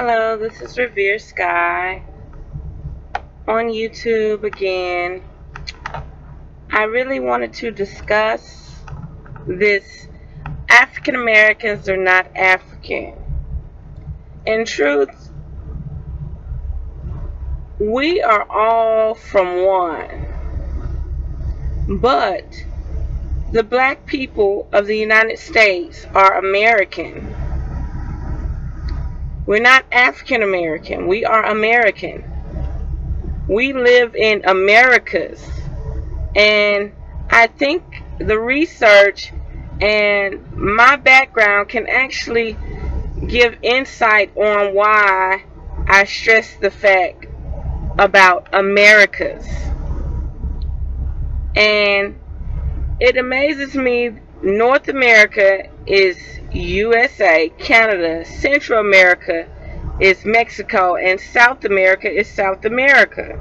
Hello, this is Revere Sky on YouTube again. I really wanted to discuss this African Americans are not African. In truth, we are all from one, but the black people of the United States are American. We're not African American. We are American. We live in Americas. And I think the research and my background can actually give insight on why I stress the fact about Americas. And it amazes me, North America is USA, Canada, Central America is Mexico, and South America is South America.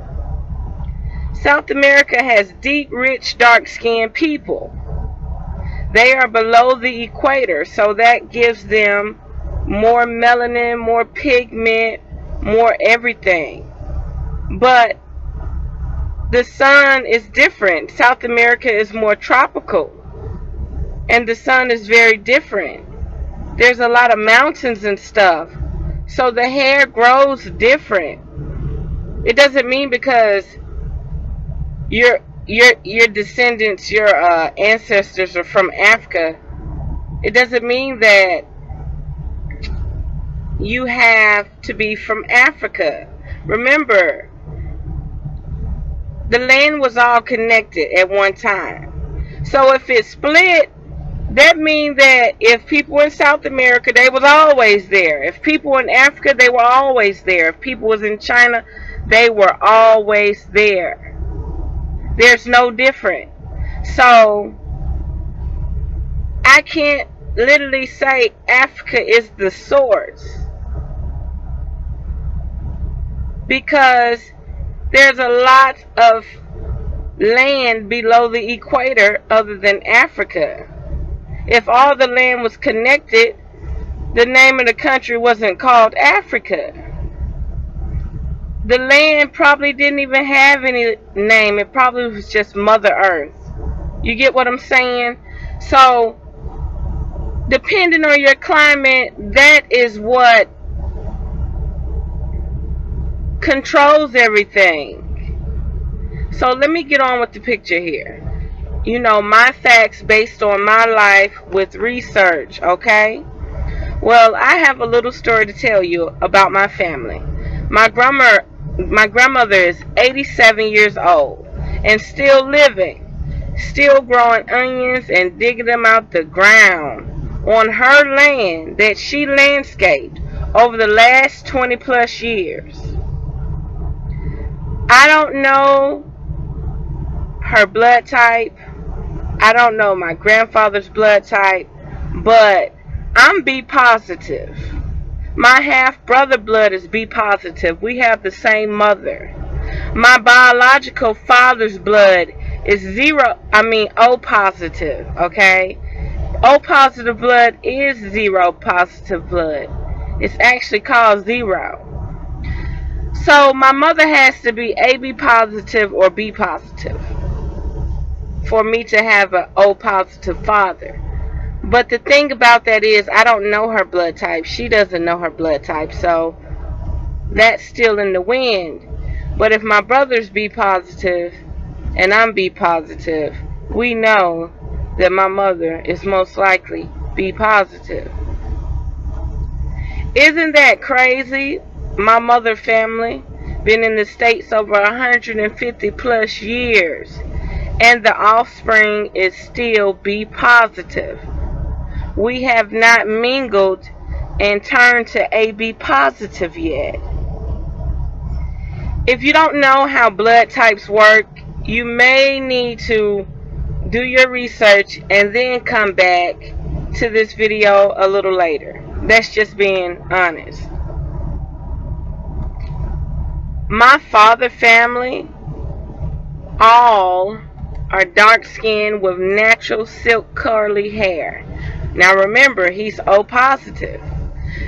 South America has deep, rich, dark-skinned people. They are below the equator, so that gives them more melanin, more pigment, more everything. But the sun is different. South America is more tropical, and the sun is very different. There's a lot of mountains and stuff, so the hair grows different. It doesn't mean because your descendants, your ancestors are from Africa, it doesn't mean that you have to be from Africa. Remember, the land was all connected at one time. So if it split, that means that if people in South America, they was always there. If people in Africa, they were always there. If people was in China, they were always there. There's no different. So I can't literally say Africa is the source, because there's a lot of land below the equator other than Africa. If all the land was connected, the name of the country wasn't called Africa. The land probably didn't even have any name. It probably was just Mother Earth. You get what I'm saying? So, depending on your climate, that is what controls everything. So let me get on with the picture here. You know, my facts based on my life with research, okay? Well, I have a little story to tell you about my family. My grandmother is 87 years old and still living, still growing onions and digging them out the ground on her land that she landscaped over the last 20 plus years. I don't know her blood type. I don't know my grandfather's blood type, but I'm B positive. My half-brother blood is B positive. We have the same mother. My biological father's blood is O positive, okay? O positive blood is zero positive blood. It's actually called zero. So my mother has to be AB positive or B positive for me to have an O positive father. But the thing about that is, I don't know her blood type. She doesn't know her blood type, so that's still in the wind. But if my brother's B positive and I'm B positive, we know that my mother is most likely B positive. Isn't that crazy? My mother family been in the States over 150 plus years, and the offspring is still B positive. We have not mingled and turned to AB positive yet. If you don't know how blood types work, you may need to do your research and then come back to this video a little later. That's just being honest. My father family all are dark skinned with natural silk curly hair. Now remember, he's O positive.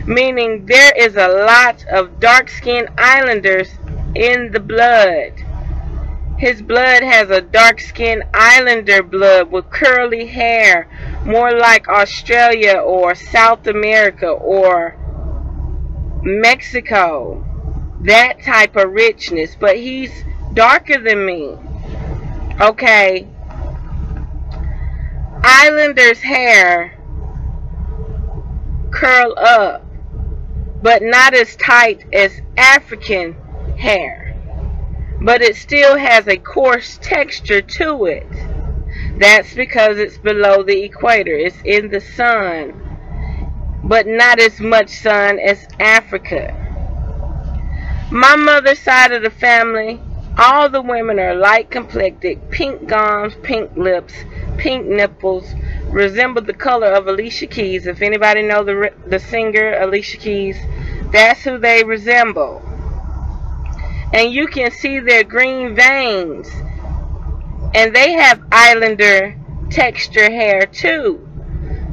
meaning there is a lot of dark-skinned islanders in the blood. His blood has a dark-skinned islander blood with curly hair, more like Australia or South America or Mexico. That type of richness, but he's darker than me. Okay. Islanders' hair curl up, but not as tight as African hair. But it still has a coarse texture to it. That's because it's below the equator. It's in the sun, but not as much sun as Africa. My mother's side of the family, all the women are light complected, pink gums, pink lips, pink nipples, resemble the color of Alicia Keys. If anybody know the singer Alicia Keys, that's who they resemble. And you can see their green veins. And they have islander texture hair too.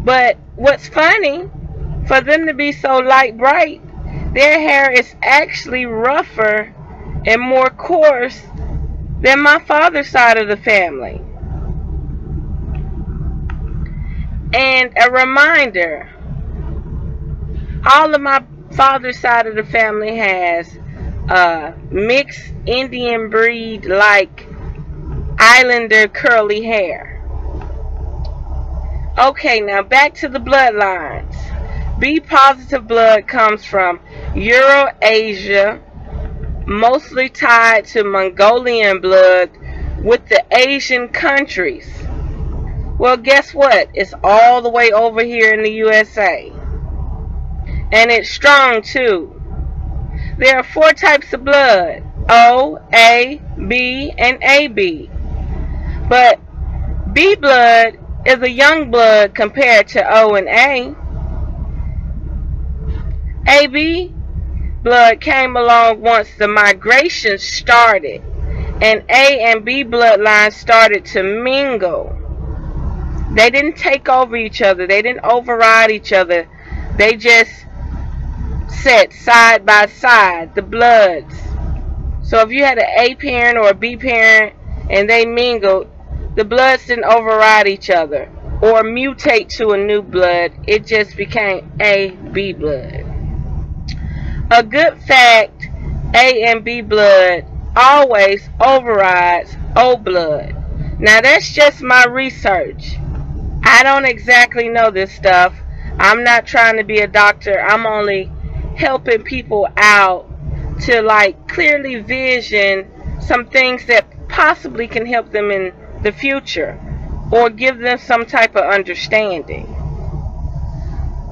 But what's funny, for them to be so light bright, their hair is actually rougher and more coarse than my father's side of the family. And a reminder, all of my father's side of the family has mixed Indian breed like islander curly hair. Okay, now back to the bloodlines. B positive blood comes from Eurasia, mostly tied to Mongolian blood with the Asian countries. Well, guess what? It's all the way over here in the USA. And it's strong too. There are 4 types of blood: O, A, B, and AB. But B blood is a young blood compared to O and A. AB blood came along once the migration started, and A and B bloodlines started to mingle. They didn't take over each other. They didn't override each other. They just sat side by side, the bloods. So if you had an A parent or a B parent and they mingled, the bloods didn't override each other or mutate to a new blood. It just became AB blood. A good fact, A and B blood always overrides O blood. Now that's just my research. I don't exactly know this stuff. I'm not trying to be a doctor. I'm only helping people out to like clearly vision some things that possibly can help them in the future or give them some type of understanding.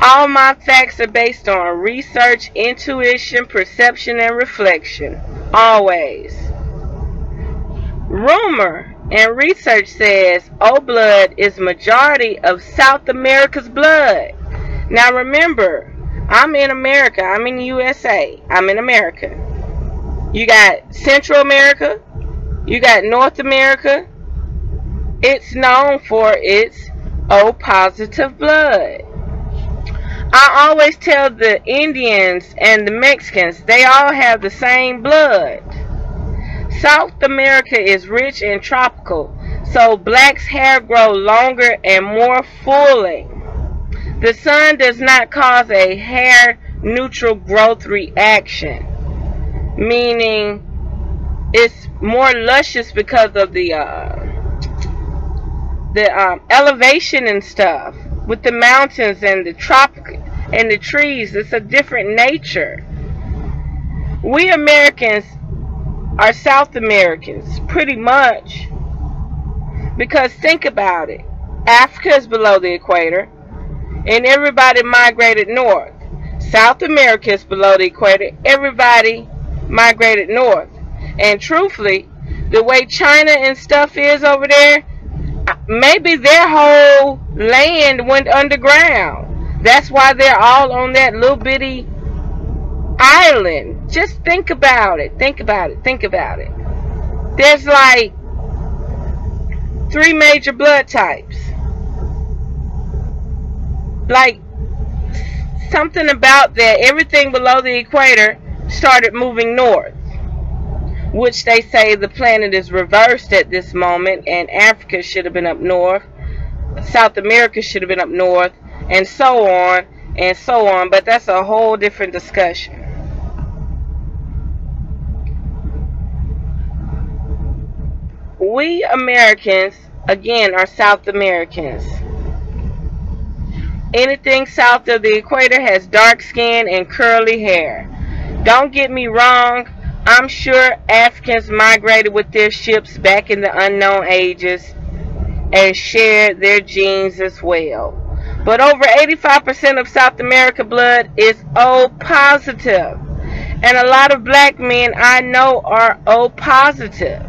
All my facts are based on research, intuition, perception, and reflection. Always. Rumor and research says O blood is majority of South America's blood. Now remember, I'm in America. I'm in the USA. I'm in America. You got Central America. You got North America. It's known for its O positive blood. I always tell the Indians and the Mexicans, they all have the same blood. South America is rich and tropical, so blacks' hair grow longer and more fully. The sun does not cause a hair neutral growth reaction, meaning it's more luscious because of the elevation and stuff with the mountains and the tropic and the trees. It's a different nature. We Americans are South Americans pretty much, because think about it. Africa is below the equator and everybody migrated north. South America is below the equator. Everybody migrated north. And truthfully, the way China and stuff is over there, maybe their whole land went underground. That's why they're all on that little bitty island. Just think about it. Think about it. Think about it. There's like 3 major blood types. Like something about that everything below the equator started moving north, which they say the planet is reversed at this moment, and Africa should have been up north, South America should have been up north, and so on and so on. But that's a whole different discussion. We Americans, again, are South Americans. Anything south of the equator has dark skin and curly hair. Don't get me wrong, I'm sure Africans migrated with their ships back in the unknown ages and shared their genes as well. But over 85% of South America blood is O positive. And a lot of black men I know are O positive.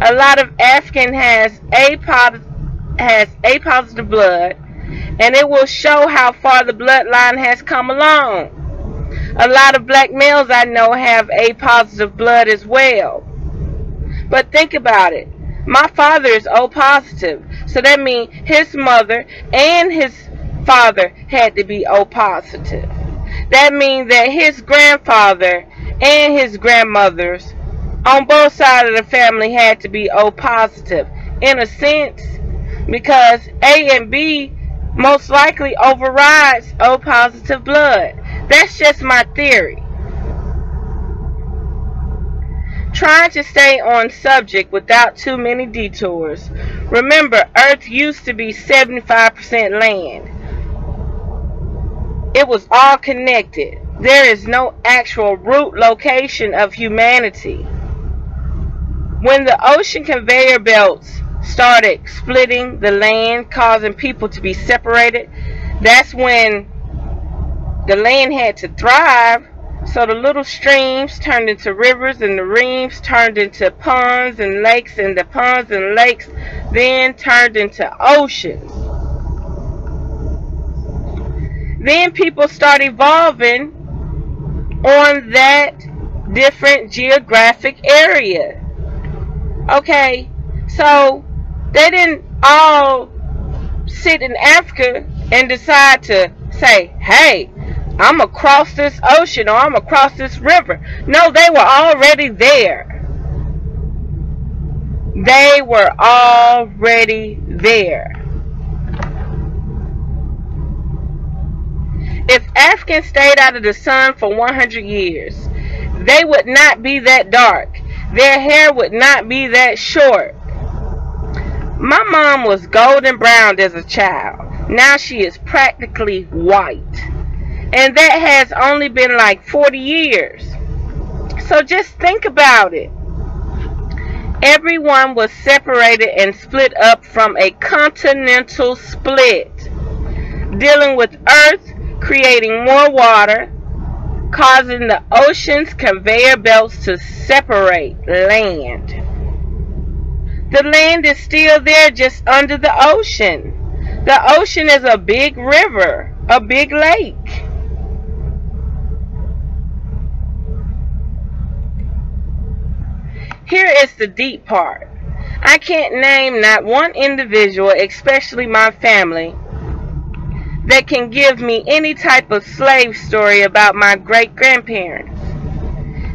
A lot of African has A positive blood, and it will show how far the bloodline has come along. A lot of black males I know have A positive blood as well. But think about it. My father is O positive, so that means his mother and his father had to be O positive. That means that his grandfather and his grandmothers on both sides of the family had to be O positive, in a sense, because A and B most likely overrides O positive blood. That's just my theory. Trying to stay on subject without too many detours. Remember, Earth used to be 75% land. It was all connected. There is no actual root location of humanity. When the ocean conveyor belts started splitting the land, causing people to be separated, that's when the land had to thrive. So the little streams turned into rivers, and the reams turned into ponds and lakes, and the ponds and lakes then turned into oceans. Then people start evolving on that different geographic area. Okay, so they didn't all sit in Africa and decide to say, hey, I'm going to cross this ocean, or I'm going to cross this river. No, they were already there. They were already there. If Africans stayed out of the sun for 100 years, they would not be that dark. Their hair would not be that short. My mom was golden brown as a child. Now she is practically white. And that has only been like 40 years. So just think about it. Everyone was separated and split up from a continental split, dealing with Earth creating more water, causing the ocean's conveyor belts to separate land. The land is still there, just under the ocean. The ocean is a big river, a big lake. Here is the deep part. I can't name not one individual, especially my family, that can give me any type of slave story about my great-grandparents.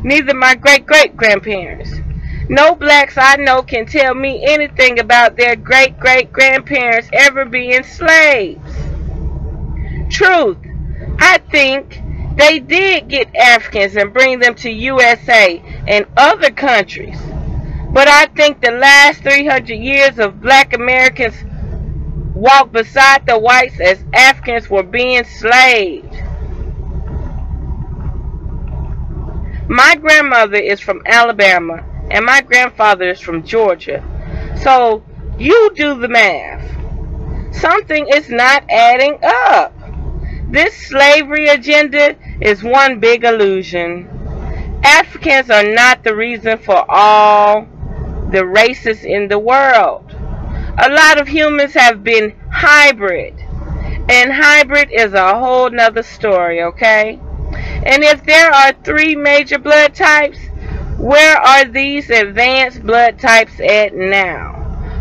Neither my great-great-grandparents. No blacks I know can tell me anything about their great-great-grandparents ever being slaves. Truth, I think they did get Africans and bring them to USA and other countries. But I think the last 300 years of black Americans walked beside the whites as Africans were being slaved. My grandmother is from Alabama and my grandfather is from Georgia. So you do the math. Something is not adding up. This slavery agenda is one big illusion. Africans are not the reason for all the races in the world. A lot of humans have been hybrid, and hybrid is a whole nother story, okay? And if there are 3 major blood types, where are these advanced blood types at now?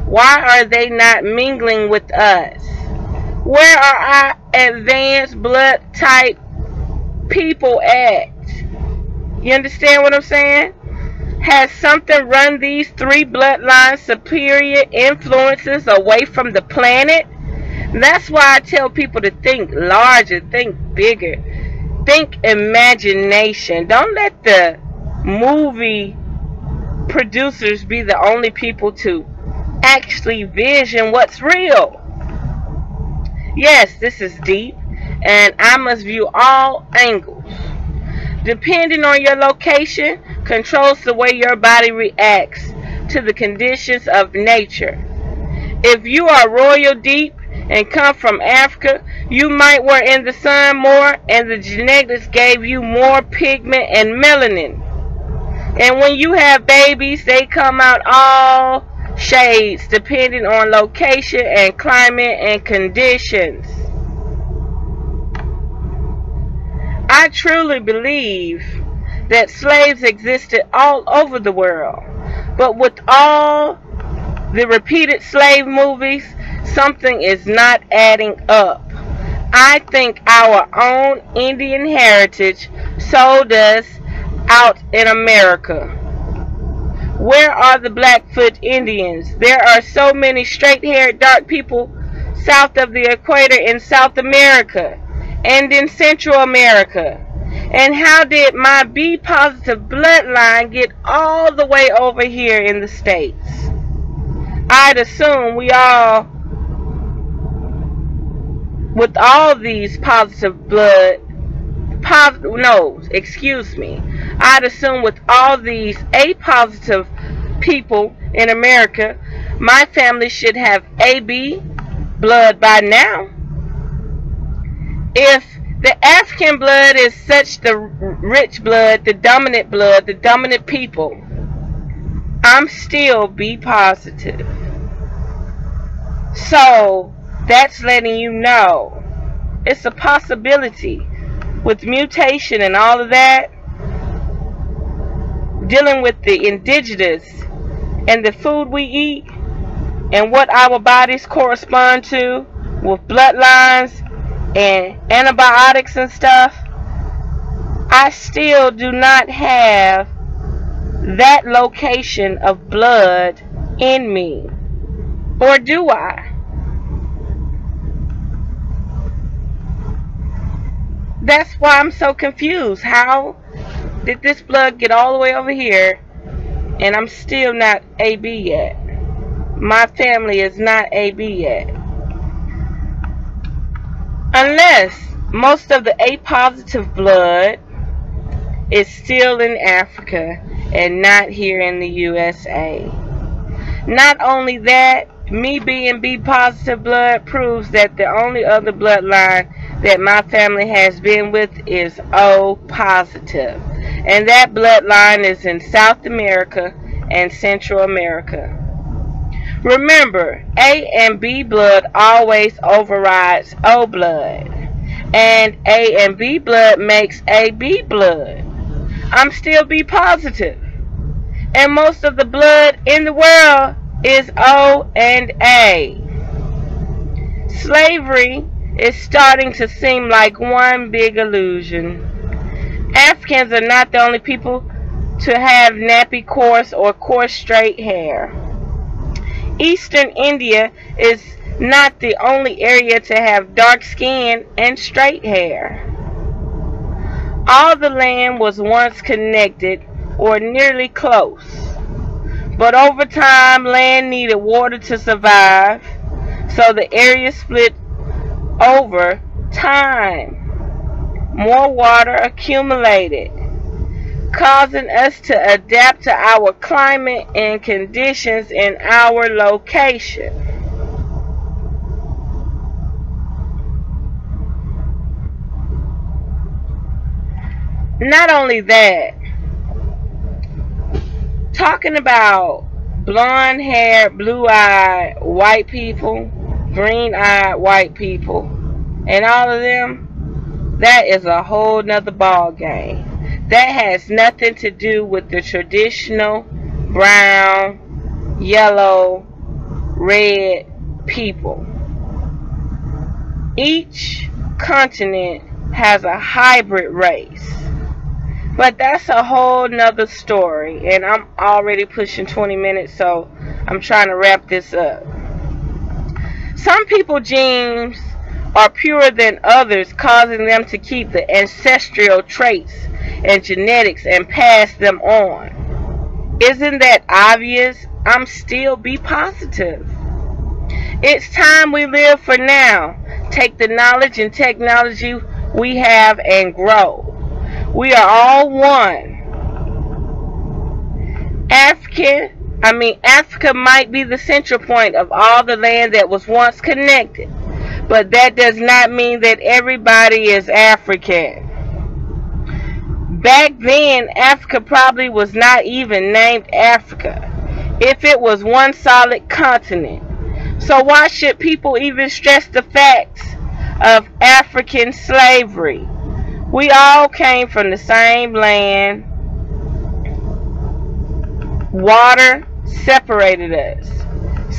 Why are they not mingling with us? Where are our advanced blood type people act. You understand what I'm saying? Has something run these three bloodlines superior influences away from the planet? That's why I tell people to think larger, think bigger, think imagination. Don't let the movie producers be the only people to actually vision what's real. Yes, this is deep, and I must view all angles. Depending on your location, controls the way your body reacts to the conditions of nature. If you are royal deep and come from Africa, you might were in the sun more, and the genetics gave you more pigment and melanin. And when you have babies, they come out all shades depending on location and climate and conditions. I truly believe that slaves existed all over the world, but with all the repeated slave movies, something is not adding up. I think our own Indian heritage sold us out in America. Where are the Blackfoot Indians? There are so many straight-haired dark people south of the equator in South America and in Central America. And how did my B positive bloodline get all the way over here in the States? I'd assume with all these I'd assume with all these A positive people in America, my family should have AB blood by now. If the African blood is such the rich blood, the dominant people, I'm still B positive. So that's letting you know it's a possibility with mutation and all of that, dealing with the indigenous and the food we eat and what our bodies correspond to with bloodlines and antibiotics and stuff. I still do not have that location of blood in me. Or do I? That's why I'm so confused. How did this blood get all the way over here and I'm still not AB yet? My family is not AB yet. Unless most of the A positive blood is still in Africa and not here in the USA. Not only that, me being B positive blood proves that the only other bloodline that my family has been with is O positive. And that bloodline is in South America and Central America. Remember, A and B blood always overrides O blood. And A and B blood makes AB blood. I'm still B positive. And most of the blood in the world is O and A. Slavery is starting to seem like one big illusion. Africans are not the only people to have nappy coarse or coarse straight hair. Eastern India is not the only area to have dark skin and straight hair. All the land was once connected or nearly close. But over time, land needed water to survive, so the area split over time. More water accumulated, causing us to adapt to our climate and conditions in our location. Not only that, talking about blonde-haired, blue-eyed white people, green-eyed white people, and all of them, that is a whole nother ball game. That has nothing to do with the traditional brown, yellow, red people. Each continent has a hybrid race. But that's a whole nother story, and I'm already pushing 20 minutes, so I'm trying to wrap this up. Some people's genes are purer than others, causing them to keep the ancestral traits and genetics and pass them on. Isn't that obvious? I'm still be positive. It's time we live for now. Take the knowledge and technology we have and grow. We are all one. Africa might be the central point of all the land that was once connected, but that does not mean that everybody is African. Back then, Africa probably was not even named Africa, if it was one solid continent. So why should people even stress the facts of African slavery? We all came from the same land. Water separated us.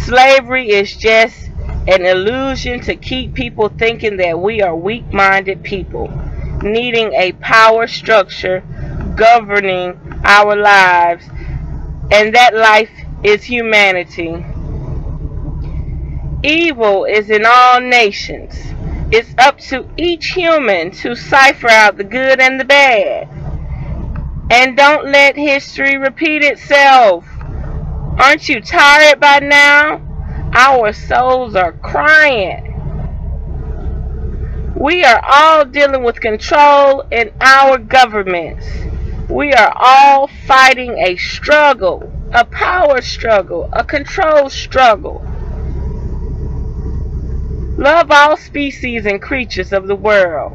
Slavery is just an illusion to keep people thinking that we are weak-minded people, needing a power structure governing our lives, and that life is humanity. Evil is in all nations. It's up to each human to cipher out the good and the bad. And don't let history repeat itself. Aren't you tired by now? Our souls are crying. We are all dealing with control in our governments. We are all fighting a struggle, a power struggle, a control struggle. Love all species and creatures of the world.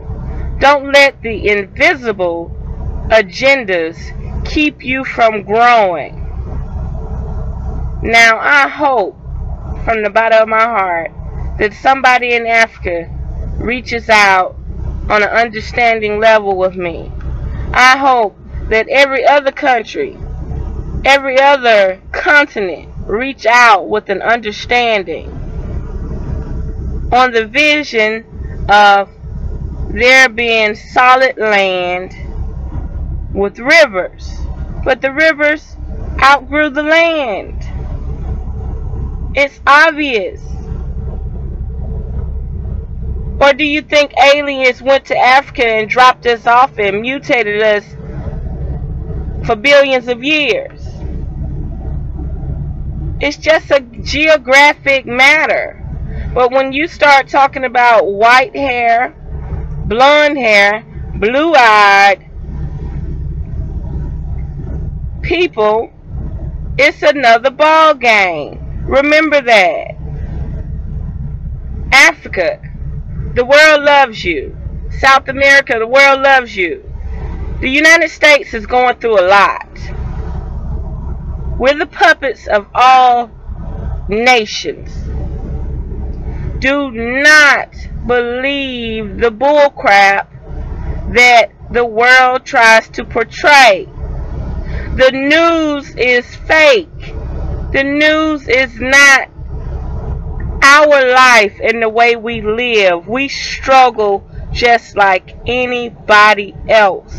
Don't let the invisible agendas keep you from growing. Now, I hope from the bottom of my heart that somebody in Africa reaches out on an understanding level with me. I hope that every other country, every other continent reach out with an understanding on the vision of there being solid land with rivers, but the rivers outgrew the land. It's obvious. Or do you think aliens went to Africa and dropped us off and mutated us for billions of years? It's just a geographic matter. But when you start talking about white hair, blonde hair, blue-eyed people, it's another ball game. Remember that. Africa, the world loves you. South America, the world loves you. The United States is going through a lot. We're the puppets of all nations. Do not believe the bullcrap that the world tries to portray. The news is fake. The news is not our life and the way we live. We struggle just like anybody else.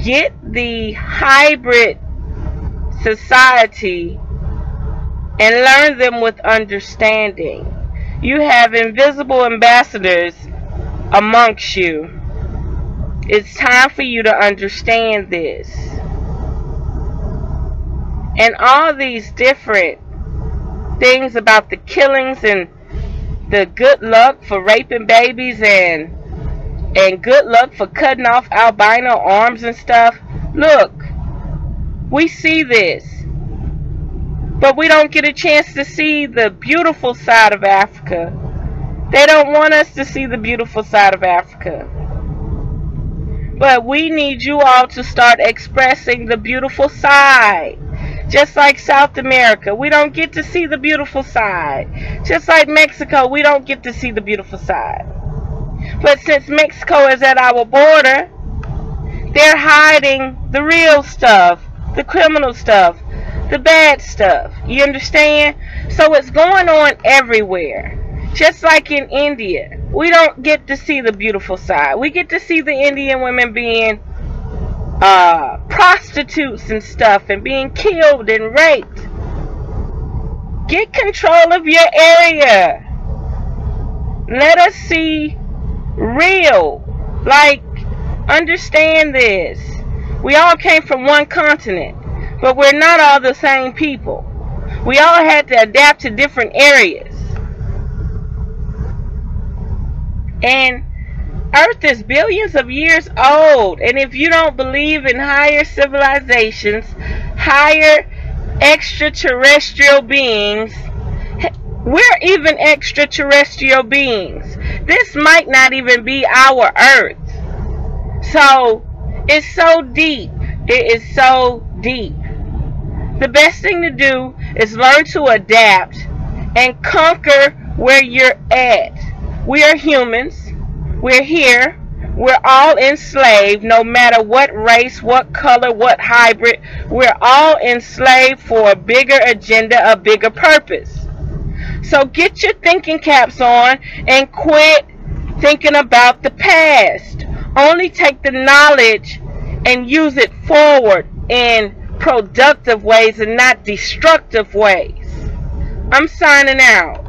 Get the hybrid society and learn them with understanding. You have invisible ambassadors amongst you. It's time for you to understand this. And all these different things about the killings and the good luck for raping babies and good luck for cutting off albino arms and stuff. Look, we see this, but we don't get a chance to see the beautiful side of Africa. They don't want us to see the beautiful side of Africa. But we need you all to start expressing the beautiful side. Just like South America, we don't get to see the beautiful side. Just like Mexico, we don't get to see the beautiful side. But since Mexico is at our border, they're hiding the real stuff, the criminal stuff, the bad stuff. You understand? So it's going on everywhere. Just like in India, we don't get to see the beautiful side. We get to see the Indian women being prostitutes and stuff and being killed and raped. Get control of your area. Let us see real. Like, understand this. We all came from one continent, but we're not all the same people. We all had to adapt to different areas. And Earth is billions of years old. And if you don't believe in higher civilizations, higher extraterrestrial beings, we're even extraterrestrial beings. This might not even be our Earth. So, it's so deep. It is so deep. The best thing to do is learn to adapt and conquer where you're at. We are humans. We're here. We're all enslaved, no matter what race, what color, what hybrid. We're all enslaved for a bigger agenda, a bigger purpose. So get your thinking caps on and quit thinking about the past. Only take the knowledge and use it forward in productive ways and not destructive ways. I'm signing out.